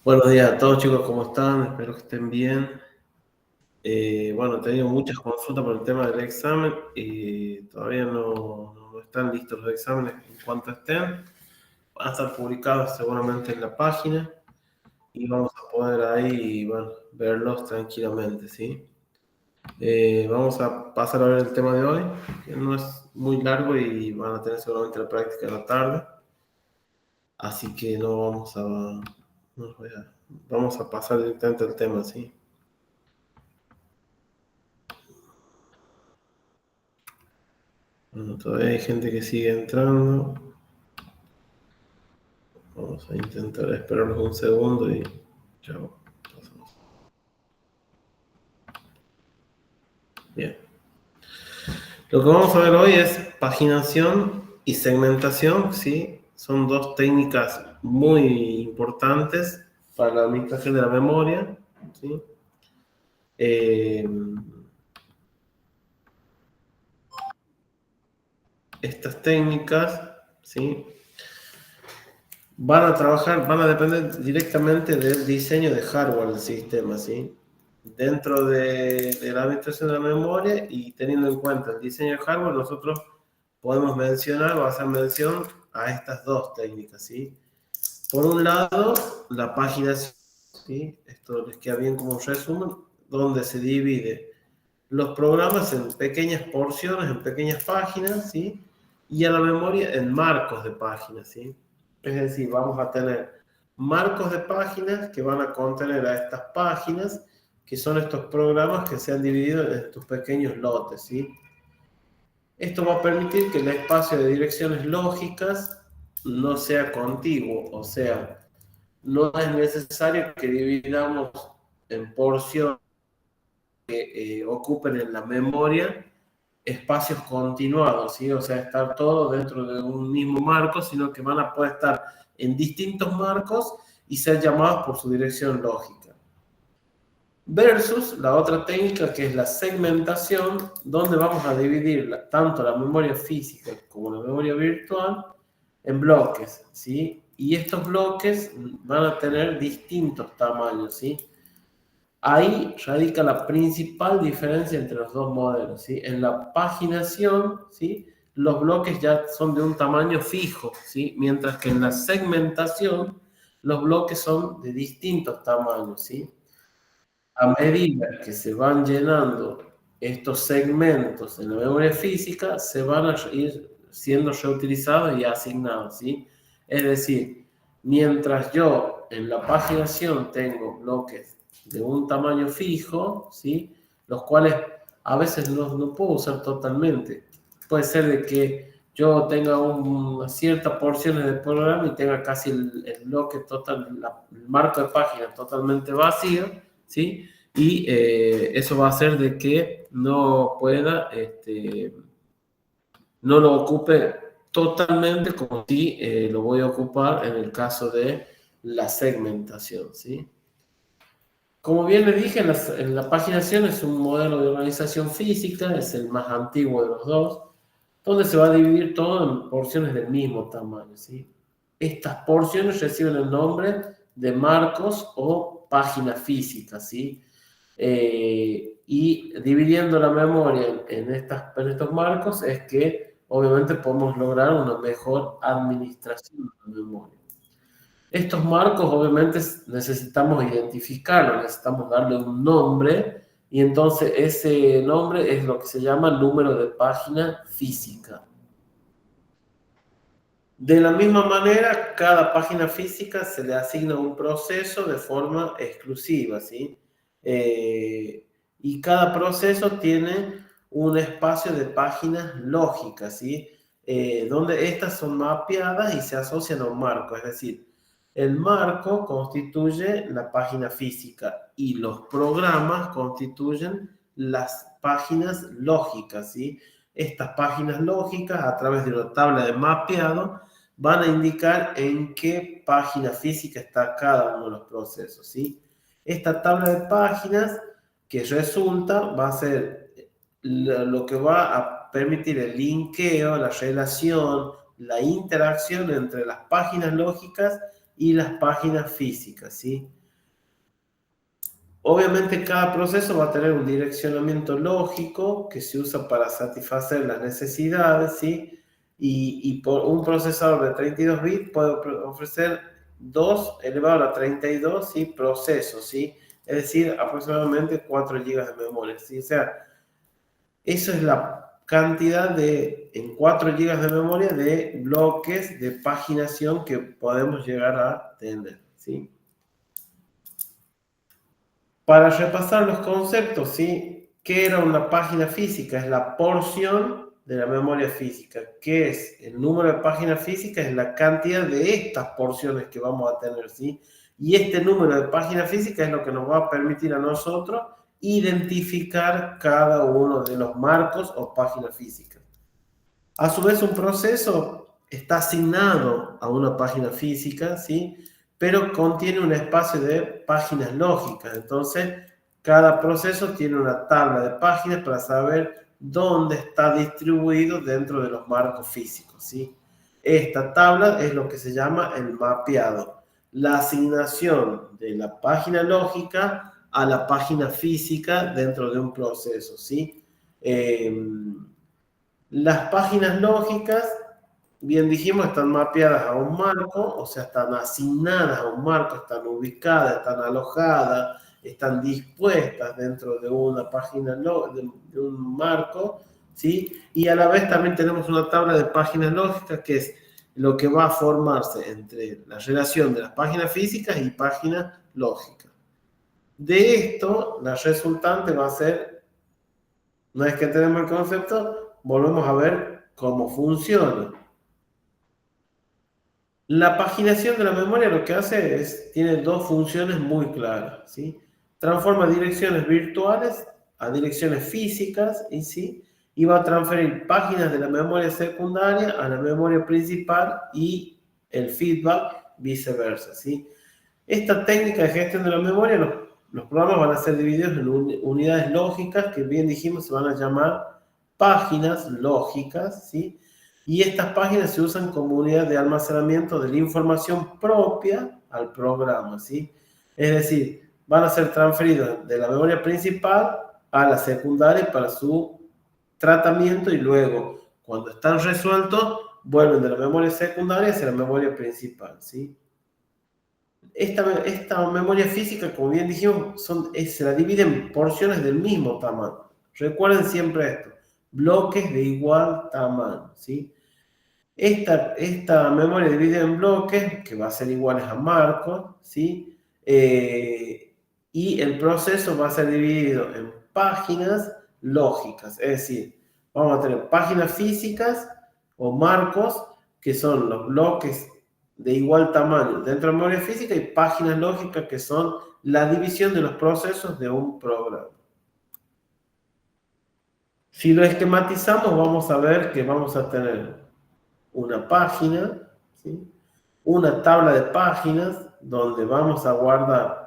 Buenos días a todos chicos, ¿cómo están? Espero que estén bien. Bueno, he tenido muchas consultas por el tema del examen y todavía no están listos los exámenes. En cuanto estén, van a estar publicados seguramente en la página y vamos a poder ahí, bueno, verlos tranquilamente, ¿sí? Vamos a pasar a ver el tema de hoy, que no es muy largo y van a tener seguramente la práctica en la tarde, así que vamos a pasar directamente al tema, ¿sí? Bueno, todavía hay gente que sigue entrando. Vamos a intentar esperarnos un segundo y chao. Bien. Lo que vamos a ver hoy es paginación y segmentación, ¿sí? Son dos técnicas muy importantes para la administración de la memoria, ¿sí? Eh, Estas técnicas, ¿sí? Van a depender directamente del diseño de hardware del sistema, ¿sí? Dentro de la administración de la memoria y teniendo en cuenta el diseño de hardware, nosotros podemos mencionar o hacer mención a estas dos técnicas, ¿sí? Por un lado, la paginación, ¿sí? Esto les queda bien como un resumen, donde se divide los programas en pequeñas porciones, en pequeñas páginas, ¿sí? Y a la memoria en marcos de páginas, ¿sí? Es decir, vamos a tener marcos de páginas que van a contener a estas páginas, que son estos programas que se han dividido en estos pequeños lotes, ¿sí? Esto va a permitir que el espacio de direcciones lógicas no sea contiguo, o sea, no es necesario que dividamos en porciones que ocupen en la memoria espacios continuados, ¿sí? O sea, estar todo dentro de un mismo marco, sino que van a poder estar en distintos marcos y ser llamados por su dirección lógica. Versus la otra técnica que es la segmentación, donde vamos a dividir tanto la memoria física como la memoria virtual en bloques, ¿sí? Y estos bloques van a tener distintos tamaños, ¿sí? Ahí radica la principal diferencia entre los dos modelos, ¿sí? En la paginación, ¿sí? Los bloques ya son de un tamaño fijo, ¿sí? Mientras que en la segmentación los bloques son de distintos tamaños, ¿sí? A medida que se van llenando estos segmentos en la memoria física, se van a ir siendo reutilizados y asignados, ¿sí? Es decir, mientras yo en la paginación tengo bloques de un tamaño fijo, ¿sí? Los cuales a veces no puedo usar totalmente. Puede ser de que yo tenga una cierta porciones de programa y tenga casi el bloque total, el marco de página totalmente vacío, ¿sí? Y eso va a hacer de que no pueda, no lo ocupe totalmente como si lo voy a ocupar en el caso de la segmentación, ¿sí? Como bien les dije, en la paginación es un modelo de organización física, es el más antiguo de los dos, donde se va a dividir todo en porciones del mismo tamaño, ¿sí? Estas porciones reciben el nombre de marcos o páginas físicas, ¿sí? Y dividiendo la memoria en estos marcos es que obviamente podemos lograr una mejor administración de la memoria. Estos marcos obviamente necesitamos identificarlos, necesitamos darle un nombre y entonces ese nombre es lo que se llama número de página física. De la misma manera, cada página física se le asigna un proceso de forma exclusiva, ¿sí? Y cada proceso tiene un espacio de páginas lógicas, ¿sí? Donde estas son mapeadas y se asocian a un marco, es decir, el marco constituye la página física y los programas constituyen las páginas lógicas, ¿sí? Estas páginas lógicas, a través de una tabla de mapeado, van a indicar en qué página física está cada uno de los procesos, ¿sí? Esta tabla de páginas que resulta va a ser lo que va a permitir el linkeo, la relación, la interacción entre las páginas lógicas y las páginas físicas, ¿sí? Obviamente cada proceso va a tener un direccionamiento lógico que se usa para satisfacer las necesidades, ¿sí? Y por un procesador de 32 bits puede ofrecer 2 elevado a la 32, ¿sí? Procesos, ¿sí? Es decir, aproximadamente 4 GB de memoria, ¿sí? O sea, eso es la cantidad en 4 GB de memoria de bloques de paginación que podemos llegar a tener, ¿sí? Para repasar los conceptos, ¿sí? ¿Qué era una página física? Es la porción de la memoria física. ¿Qué es? El número de páginas físicas es la cantidad de estas porciones que vamos a tener, ¿sí? Y este número de páginas físicas es lo que nos va a permitir a nosotros identificar cada uno de los marcos o páginas físicas. A su vez, un proceso está asignado a una página física, ¿sí? Pero contiene un espacio de páginas lógicas. Entonces, cada proceso tiene una tabla de páginas para saber dónde está distribuido dentro de los marcos físicos, ¿sí? Esta tabla es lo que se llama el mapeado, la asignación de la página lógica a la página física dentro de un proceso, ¿sí? Las páginas lógicas, bien dijimos, están mapeadas a un marco, o sea, están asignadas a un marco, están ubicadas, están alojadas, están dispuestas dentro de una página, de un marco, ¿sí? Y a la vez también tenemos una tabla de páginas lógicas que es lo que va a formarse entre la relación de las páginas físicas y páginas lógicas. De esto, la resultante va a ser, una vez que tenemos el concepto, volvemos a ver cómo funciona. La paginación de la memoria lo que hace es, tiene dos funciones muy claras, ¿sí? Transforma direcciones virtuales a direcciones físicas, ¿sí? Y va a transferir páginas de la memoria secundaria a la memoria principal y el feedback viceversa, ¿sí? Esta técnica de gestión de la memoria, los programas van a ser divididos en unidades lógicas que bien dijimos se van a llamar páginas lógicas, ¿sí? Y estas páginas se usan como unidad de almacenamiento de la información propia al programa, ¿sí? Es decir, van a ser transferidos de la memoria principal a la secundaria para su tratamiento y luego, cuando están resueltos, vuelven de la memoria secundaria hacia la memoria principal, ¿sí? Esta memoria física, como bien dijimos, se la divide en porciones del mismo tamaño. Recuerden siempre esto, bloques de igual tamaño, ¿sí? Esta memoria dividida en bloques, que va a ser iguales a marcos, ¿sí? Y el proceso va a ser dividido en páginas lógicas, es decir, vamos a tener páginas físicas o marcos, que son los bloques de igual tamaño dentro de la memoria física, y páginas lógicas, que son la división de los procesos de un programa. Si lo esquematizamos, vamos a ver que vamos a tener una página, ¿sí? Una tabla de páginas donde vamos a guardar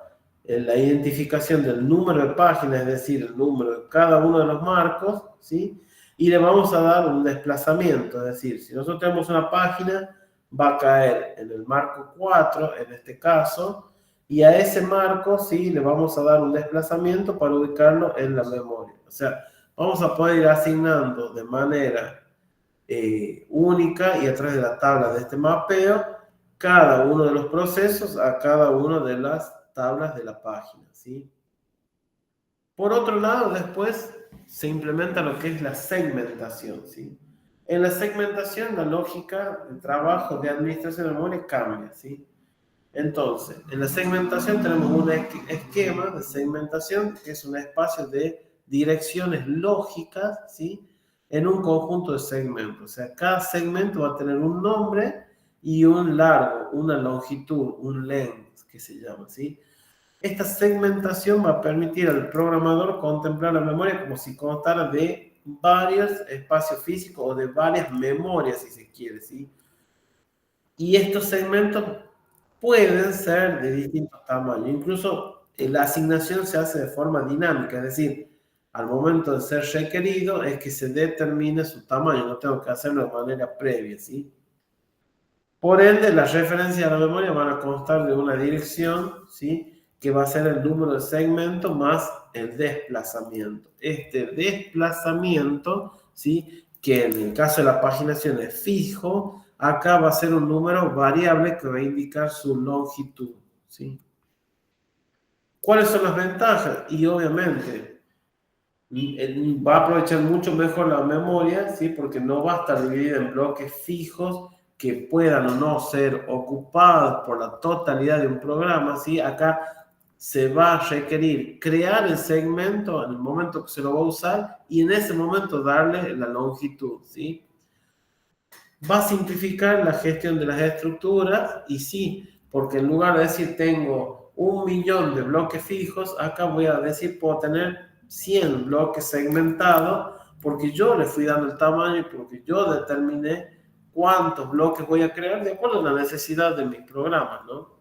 la identificación del número de páginas, es decir, el número de cada uno de los marcos, ¿sí? Y le vamos a dar un desplazamiento, es decir, si nosotros tenemos una página, va a caer en el marco 4, en este caso, y a ese marco, sí, le vamos a dar un desplazamiento para ubicarlo en la memoria. O sea, vamos a poder ir asignando de manera única y a través de la tabla de este mapeo cada uno de los procesos a cada una de las tablas de la página, ¿sí? Por otro lado, después se implementa lo que es la segmentación, ¿sí? En la segmentación, la lógica de trabajo de administración de memoria cambia, ¿sí? Entonces, en la segmentación tenemos un esquema de segmentación que es un espacio de direcciones lógicas, ¿sí? En un conjunto de segmentos. O sea, cada segmento va a tener un nombre y un largo, una longitud, un length, que se llama, ¿sí? Esta segmentación va a permitir al programador contemplar la memoria como si constara de varios espacios físicos o de varias memorias, si se quiere, ¿sí? Y estos segmentos pueden ser de distintos tamaños. Incluso la asignación se hace de forma dinámica, es decir, al momento de ser requerido es que se determine su tamaño, no tengo que hacerlo de manera previa, ¿sí? Por ende, las referencias a la memoria van a constar de una dirección, ¿sí? Que va a ser el número de segmento más el desplazamiento. Este desplazamiento, ¿sí? Que en el caso de la paginación es fijo, acá va a ser un número variable que va a indicar su longitud, ¿sí? ¿Cuáles son las ventajas? Y obviamente va a aprovechar mucho mejor la memoria, ¿sí? Porque no va a estar dividida en bloques fijos que puedan o no ser ocupados por la totalidad de un programa, ¿sí? Acá se va a requerir crear el segmento en el momento que se lo va a usar y en ese momento darle la longitud, ¿sí? Va a simplificar la gestión de las estructuras y sí, porque en lugar de decir tengo 1.000.000 de bloques fijos, acá voy a decir puedo tener 100 bloques segmentados porque yo le fui dando el tamaño y porque yo determiné cuántos bloques voy a crear de acuerdo a la necesidad de mis programas, ¿no?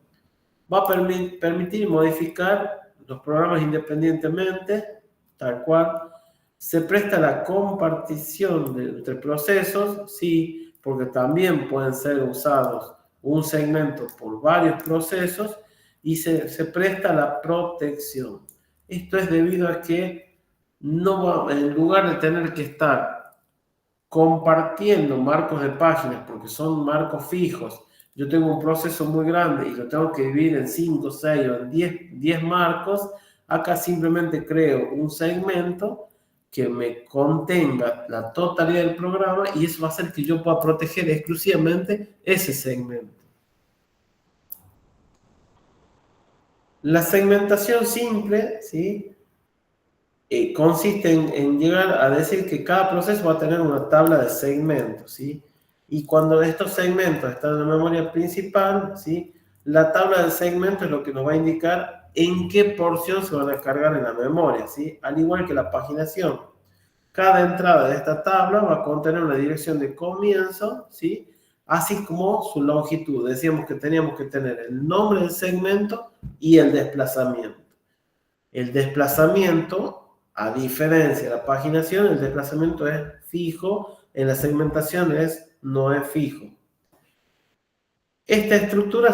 Va a permitir modificar los programas independientemente, tal cual. Se presta la compartición entre procesos, sí, porque también pueden ser usados un segmento por varios procesos y se presta la protección. Esto es debido a que no va, en lugar de tener que estar compartiendo marcos de páginas, porque son marcos fijos, yo tengo un proceso muy grande y lo tengo que dividir en 5, 6 o en 10 marcos, acá simplemente creo un segmento que me contenga la totalidad del programa y eso va a hacer que yo pueda proteger exclusivamente ese segmento. La segmentación simple, ¿sí? Consiste en llegar a decir que cada proceso va a tener una tabla de segmentos, ¿sí? Y cuando estos segmentos están en la memoria principal, ¿sí? La tabla de segmentos es lo que nos va a indicar en qué porción se van a cargar en la memoria, ¿sí? Al igual que la paginación. Cada entrada de esta tabla va a contener una dirección de comienzo, ¿sí? Así como su longitud. Decíamos que teníamos que tener el nombre del segmento y el desplazamiento. El desplazamiento, a diferencia de la paginación, el desplazamiento es fijo, en la segmentación no es fijo. Esta estructura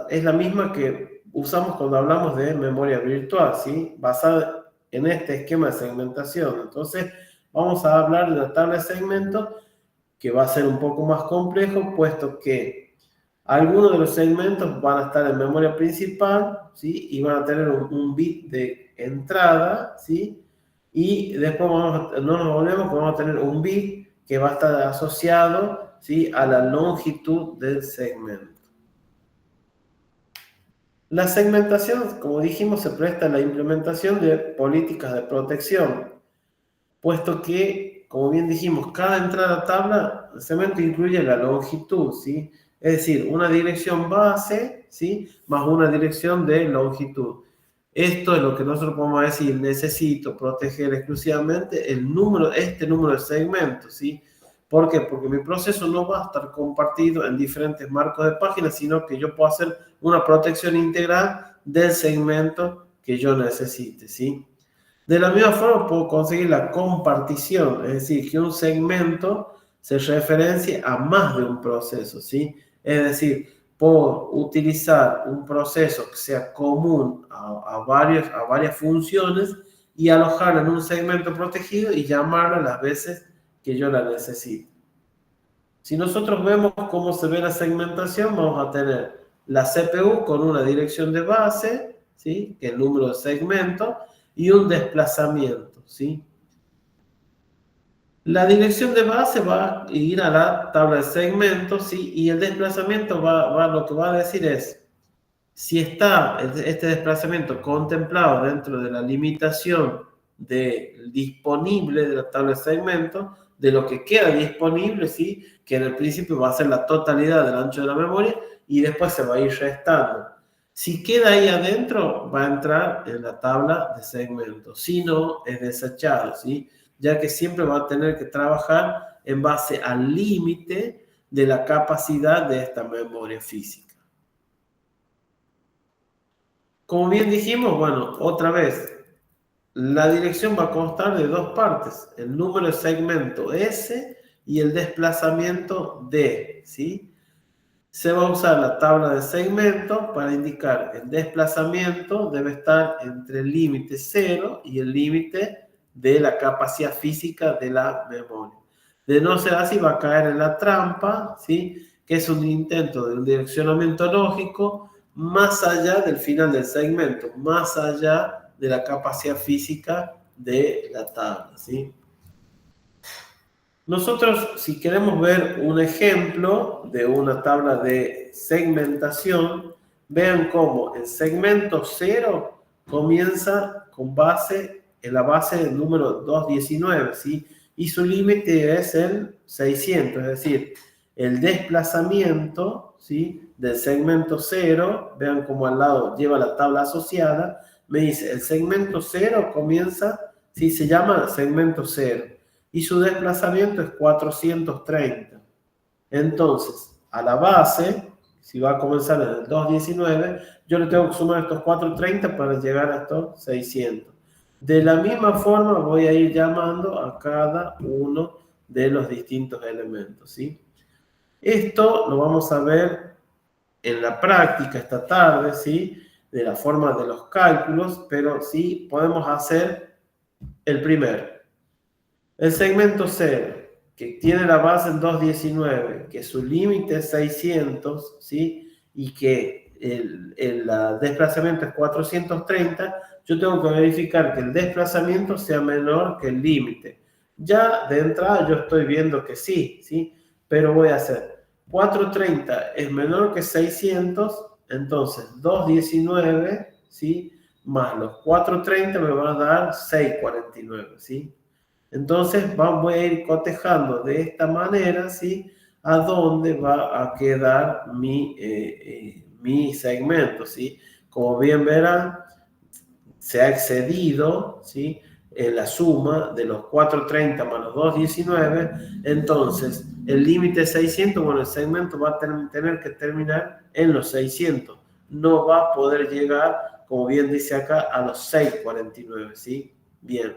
es la misma que usamos cuando hablamos de memoria virtual, ¿sí? Basada en este esquema de segmentación. Entonces, vamos a hablar de la tabla de segmentos, que va a ser un poco más complejo, puesto que algunos de los segmentos van a estar en memoria principal, ¿sí? Y van a tener un bit de entrada, ¿sí? Y después no nos olvidemos que vamos a tener un bit que va a estar asociado, ¿sí? A la longitud del segmento. La segmentación, como dijimos, se presta a la implementación de políticas de protección, puesto que, como bien dijimos, cada entrada a tabla, el segmento incluye la longitud, ¿sí? Es decir, una dirección base, ¿sí? Más una dirección de longitud. Esto es lo que nosotros podemos decir, necesito proteger exclusivamente este número de segmentos, ¿sí? ¿Por qué? Porque mi proceso no va a estar compartido en diferentes marcos de páginas, sino que yo puedo hacer una protección integral del segmento que yo necesite, ¿sí? De la misma forma puedo conseguir la compartición, es decir, que un segmento se referencie a más de un proceso, ¿sí? Es decir, puedo utilizar un proceso que sea común a varias funciones y alojarlo en un segmento protegido y llamarlo las veces que yo la necesite. Si nosotros vemos cómo se ve la segmentación, vamos a tener la CPU con una dirección de base, ¿sí? Que es el número de segmentos, y un desplazamiento, ¿sí? La dirección de base va a ir a la tabla de segmentos, ¿sí? Y el desplazamiento lo que va a decir es, si está este desplazamiento contemplado dentro de la limitación disponible de la tabla de segmentos, de lo que queda disponible, ¿sí? Que en el principio va a ser la totalidad del ancho de la memoria y después se va a ir restando. Si queda ahí adentro, va a entrar en la tabla de segmentos. Si no, es desechado, ¿sí? Ya que siempre va a tener que trabajar en base al límite de la capacidad de esta memoria física. Como bien dijimos, bueno, otra vez, la dirección va a constar de dos partes, el número de segmento S y el desplazamiento D, ¿sí? se va a usar la tabla de segmentos para indicar el desplazamiento debe estar entre el límite 0 y el límite de la capacidad física de la memoria. De no ser así, va a caer en la trampa, ¿sí? Que es un intento de un direccionamiento lógico más allá del final del segmento, más allá de la capacidad física de la tabla, ¿sí? Nosotros, si queremos ver un ejemplo de una tabla de segmentación, vean cómo el segmento 0 comienza con base en la base del número 219, ¿sí? Y su límite es el 600, es decir, el desplazamiento, ¿sí? Del segmento 0, vean cómo al lado lleva la tabla asociada, me dice, el segmento 0 comienza, ¿sí? Se llama segmento 0 y su desplazamiento es 430. Entonces, a la base, si va a comenzar en el 219, yo le tengo que sumar estos 430 para llegar a estos 600. De la misma forma voy a ir llamando a cada uno de los distintos elementos, ¿sí? Esto lo vamos a ver en la práctica esta tarde, ¿sí? De la forma de los cálculos, pero sí podemos hacer el primero. El segmento 0, que tiene la base en 219, que su límite es 600, ¿sí? Y que el desplazamiento es 430, yo tengo que verificar que el desplazamiento sea menor que el límite. Ya de entrada yo estoy viendo que sí, ¿sí? Pero voy a hacer 430 es menor que 600, entonces 219, ¿sí? Más los 430 me va a dar 649, ¿sí? Entonces voy a ir cotejando de esta manera, ¿sí? A dónde va a quedar mi segmento, ¿sí? Como bien verán, se ha excedido, ¿sí? En la suma de los 430 más los 219, entonces el límite es 600, bueno, el segmento va a tener que terminar en los 600, no va a poder llegar, como bien dice acá, a los 649, ¿sí? Bien.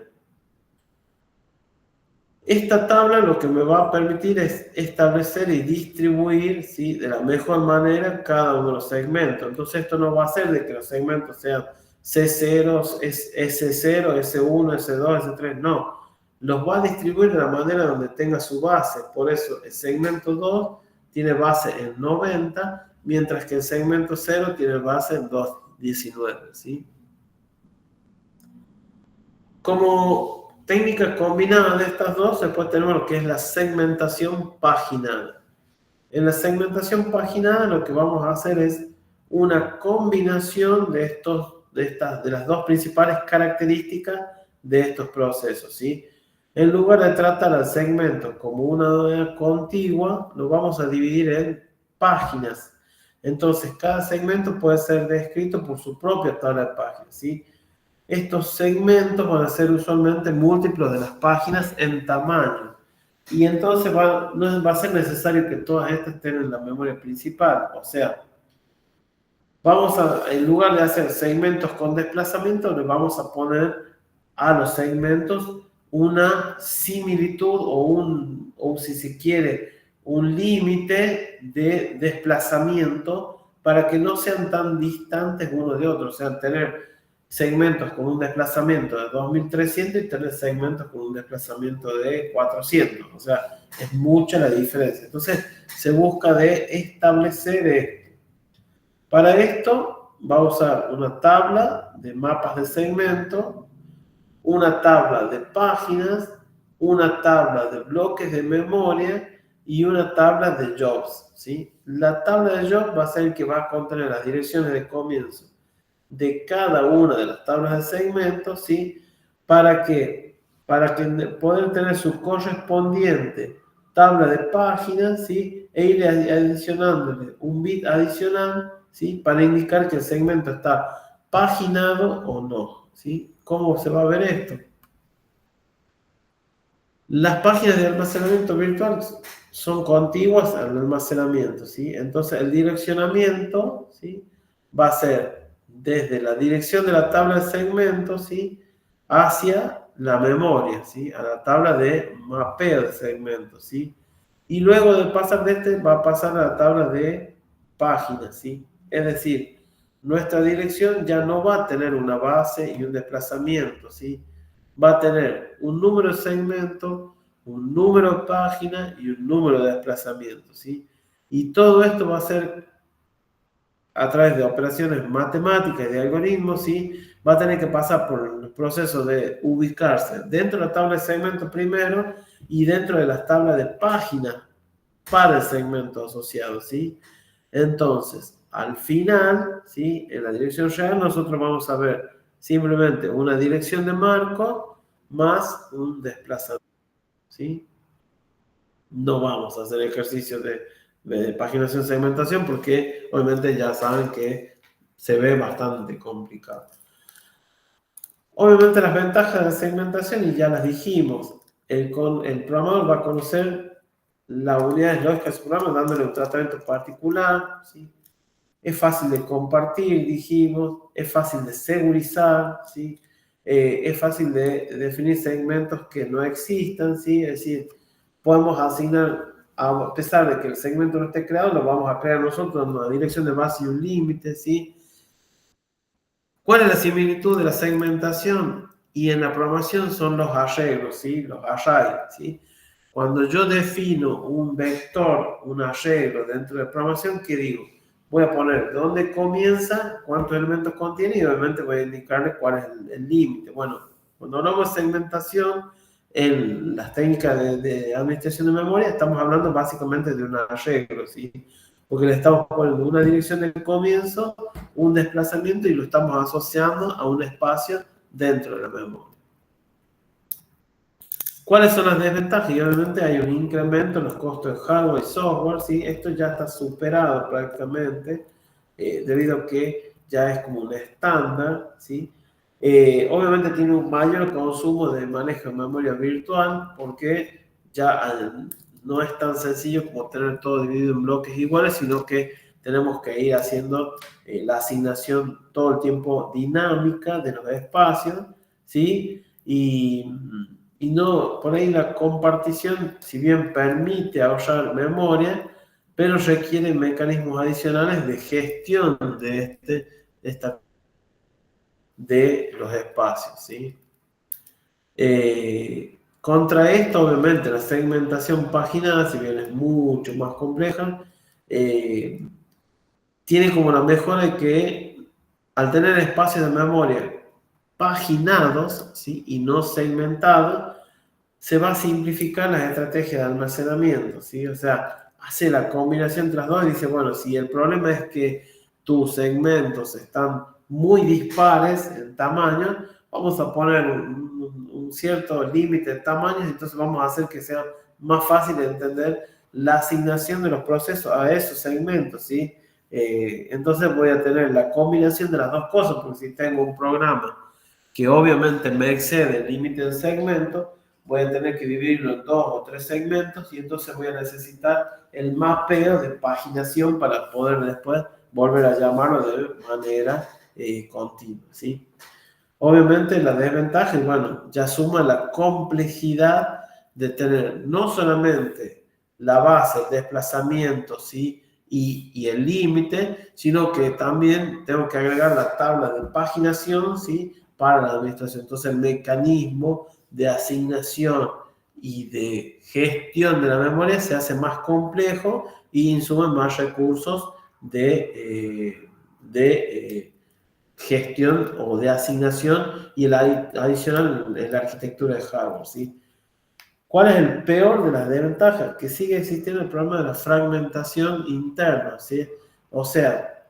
Esta tabla lo que me va a permitir es establecer y distribuir, ¿sí? De la mejor manera cada uno de los segmentos. Entonces esto no va a ser de que los segmentos sean C0, S0, S1, S2, S3, no. Los va a distribuir de la manera donde tenga su base. Por eso el segmento 2 tiene base en 90, mientras que el segmento 0 tiene base en 219, ¿sí? Como técnica combinada de estas dos, se puede tener lo que es la segmentación paginada. En la segmentación paginada lo que vamos a hacer es una combinación de las dos principales características de estos procesos, ¿sí? En lugar de tratar al segmento como una contigua, lo vamos a dividir en páginas. Entonces, cada segmento puede ser descrito por su propia tabla de páginas, ¿sí? Estos segmentos van a ser usualmente múltiplos de las páginas en tamaño. Y entonces no va a ser necesario que todas estas estén en la memoria principal. O sea, en lugar de hacer segmentos con desplazamiento, le vamos a poner a los segmentos una similitud o si se quiere, un límite de desplazamiento para que no sean tan distantes uno de otro. O sea, tener segmentos con un desplazamiento de 2300 y tener segmentos con un desplazamiento de 400. O sea, es mucha la diferencia. Entonces, se busca de establecer esto. Para esto, va a usar una tabla de mapas de segmento, una tabla de páginas, una tabla de bloques de memoria y una tabla de jobs, ¿sí? La tabla de jobs va a ser el que va a contener las direcciones de comienzo de cada una de las tablas de segmentos, ¿sí? Para que poder tener su correspondiente tabla de páginas, ¿sí? E ir adicionándole un bit adicional, ¿sí? Para indicar que el segmento está paginado o no, ¿sí? ¿Cómo se va a ver esto? Las páginas de almacenamiento virtual son contiguas al almacenamiento, ¿sí? Entonces el direccionamiento, ¿sí? Va a ser desde la dirección de la tabla de segmentos, ¿sí? Hacia la memoria, ¿sí? A la tabla de mapeo de segmentos, ¿sí? Y luego de pasar de va a pasar a la tabla de páginas, ¿sí? Es decir, nuestra dirección ya no va a tener una base y un desplazamiento, ¿sí? Va a tener un número de segmento, un número de página y un número de desplazamiento, ¿sí? Y todo esto va a ser a través de operaciones matemáticas y de algoritmos, ¿sí? Va a tener que pasar por el proceso de ubicarse dentro de la tabla de segmento primero y dentro de las tablas de página para el segmento asociado, ¿sí? Entonces, al final, ¿sí? En la dirección real nosotros vamos a ver simplemente una dirección de marco más un desplazamiento, ¿sí? No vamos a hacer ejercicio de paginación segmentación porque obviamente ya saben que se ve bastante complicado. Obviamente las ventajas de segmentación y ya las dijimos. El programador va a conocer las unidades lógicas de su programa dándole un tratamiento particular, ¿sí? Es fácil de compartir, dijimos, es fácil de segurizar, ¿sí? Es fácil de definir segmentos que no existan, ¿sí? Es decir, podemos asignar, a pesar de que el segmento no esté creado, lo vamos a crear nosotros en una dirección de base y un límite, ¿sí? ¿Cuál es la similitud de la segmentación? Y en la programación son los arreglos, ¿sí? Los arrays, ¿sí? Cuando yo defino un vector, un arreglo dentro de programación, ¿qué digo? Voy a poner dónde comienza, cuántos elementos contiene y obviamente voy a indicarle cuál es el límite. Bueno, cuando hablamos de segmentación, en las técnicas de administración de memoria, estamos hablando básicamente de un arreglo, ¿sí? Porque le estamos poniendo una dirección de comienzo, un desplazamiento y lo estamos asociando a un espacio dentro de la memoria. ¿Cuáles son las desventajas? Y obviamente hay un incremento en los costos de hardware y software, ¿sí? Esto ya está superado prácticamente, debido a que ya es como un estándar, ¿sí? Obviamente tiene un mayor consumo de manejo de memoria virtual porque ya no es tan sencillo como tener todo dividido en bloques iguales, sino que tenemos que ir haciendo la asignación todo el tiempo dinámica de los espacios, ¿sí? Y no, por ahí la compartición, si bien permite ahorrar memoria, pero requiere mecanismos adicionales de gestión de los espacios, ¿sí? Contra esto, obviamente, la segmentación paginada, si bien es mucho más compleja, tiene como la mejora de que al tener espacios de memoria paginados, ¿sí? Y no segmentados, se va a simplificar las estrategias de almacenamiento, ¿sí? O sea, hace la combinación entre las dos y dice, bueno, si el problema es que tus segmentos están muy dispares en tamaño, vamos a poner un cierto límite de tamaños, entonces vamos a hacer que sea más fácil de entender la asignación de los procesos a esos segmentos, ¿sí? Entonces voy a tener la combinación de las dos cosas, porque si tengo un programa que obviamente me excede el límite del segmento, voy a tener que dividirlo en 2 o 3 segmentos y entonces voy a necesitar el mapeo de paginación para poder después volver a llamarlo de manera continua, ¿sí? Obviamente la desventaja, y bueno, ya suma la complejidad de tener no solamente la base, el desplazamiento, ¿sí? Y el límite, sino que también tengo que agregar la tabla de paginación, ¿sí? Para la administración. Entonces el mecanismo de asignación y de gestión de la memoria se hace más complejo y insume más recursos de gestión o de asignación y el adicional en la arquitectura de hardware, ¿sí? ¿Cuál es el peor de las desventajas? Que sigue existiendo el problema de la fragmentación interna, ¿sí? O sea,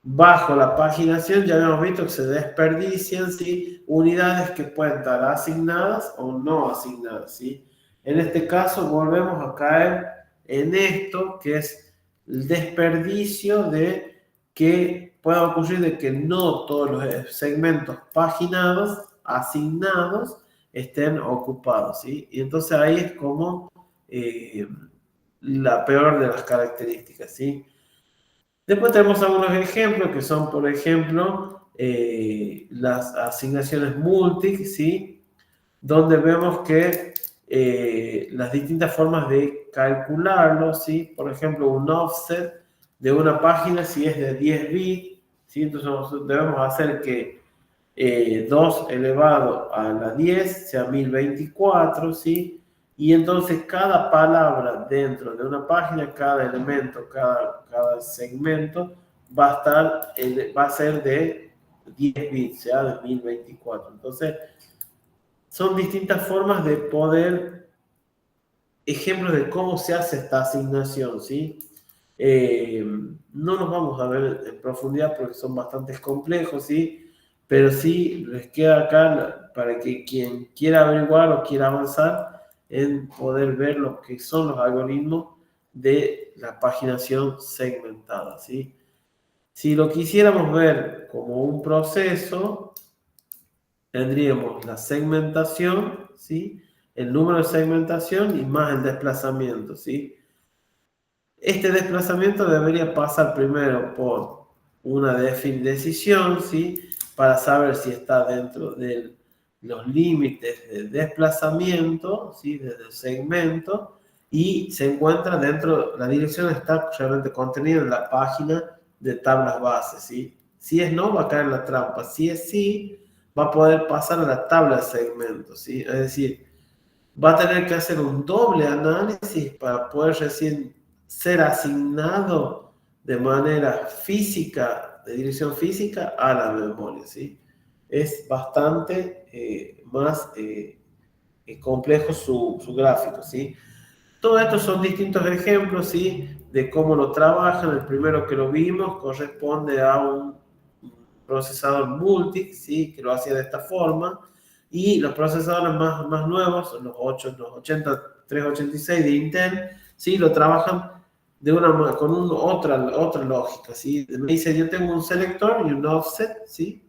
bajo la paginación ya habíamos visto que se desperdician, ¿sí? Unidades que pueden estar asignadas o no asignadas, ¿sí? En este caso volvemos a caer en esto que es el desperdicio de que pueda ocurrir de que no todos los segmentos paginados, asignados, estén ocupados, ¿sí? Y entonces ahí es como la peor de las características, ¿sí? Después tenemos algunos ejemplos que son, por ejemplo, las asignaciones multi, ¿sí? Donde vemos que las distintas formas de calcularlo, ¿sí? Por ejemplo, un offset de una página si es de 10 bits, ¿sí? Entonces nosotros debemos hacer que 2 elevado a la 10 sea 1024, ¿sí? Y entonces cada palabra dentro de una página, cada elemento, cada segmento va a ser de 10 bits, sea de 1024. Entonces, son distintas formas de poder, ejemplos de cómo se hace esta asignación, ¿sí? No nos vamos a ver en profundidad porque son bastante complejos, ¿sí? Pero sí les queda acá para que quien quiera averiguar o quiera avanzar en poder ver lo que son los algoritmos de la paginación segmentada, ¿sí? Si lo quisiéramos ver como un proceso, tendríamos la segmentación, ¿sí? El número de segmentación y más el desplazamiento, ¿sí? Este desplazamiento debería pasar primero por una decisión, ¿sí? Para saber si está dentro de los límites de desplazamiento, ¿sí? Desde el segmento, y se encuentra dentro, la dirección está realmente contenida en la página de tablas bases, ¿sí? Si es no, va a caer en la trampa. Si es sí, va a poder pasar a la tabla de segmentos, ¿sí? Es decir, va a tener que hacer un doble análisis para poder recién ser asignado de manera física, de dirección física, a la memoria, ¿sí? Es bastante más complejo su gráfico, ¿sí? Todo esto son distintos ejemplos, ¿sí? De cómo lo trabajan. El primero que lo vimos corresponde a un procesador multi, ¿sí? Que lo hacía de esta forma. Y los procesadores más nuevos, los 386 de Intel, ¿sí? Lo trabajan con otra lógica, ¿sí? Me dice, yo tengo un selector y un offset, ¿sí?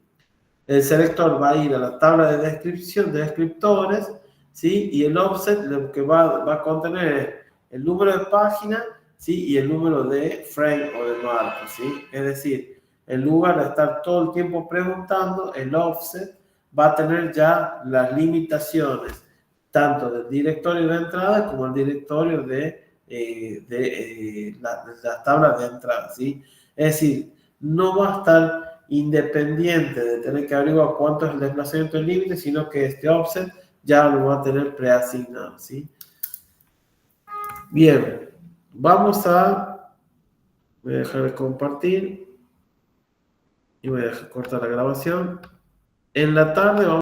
El selector va a ir a la tabla de descripción de descriptores, ¿sí? Y el offset lo que va a contener es el número de página, ¿sí? Y el número de frame o de marco, ¿sí? Es decir, en lugar de estar todo el tiempo preguntando, el offset va a tener ya las limitaciones, tanto del directorio de entrada como el directorio de las tablas de entrada, ¿sí? Es decir, no va a estar independiente de tener que averiguar cuánto es el desplazamiento del límite, sino que este offset ya lo va a tener preasignado, ¿sí? Bien, voy a dejar de compartir y voy a cortar la grabación. En la tarde vamos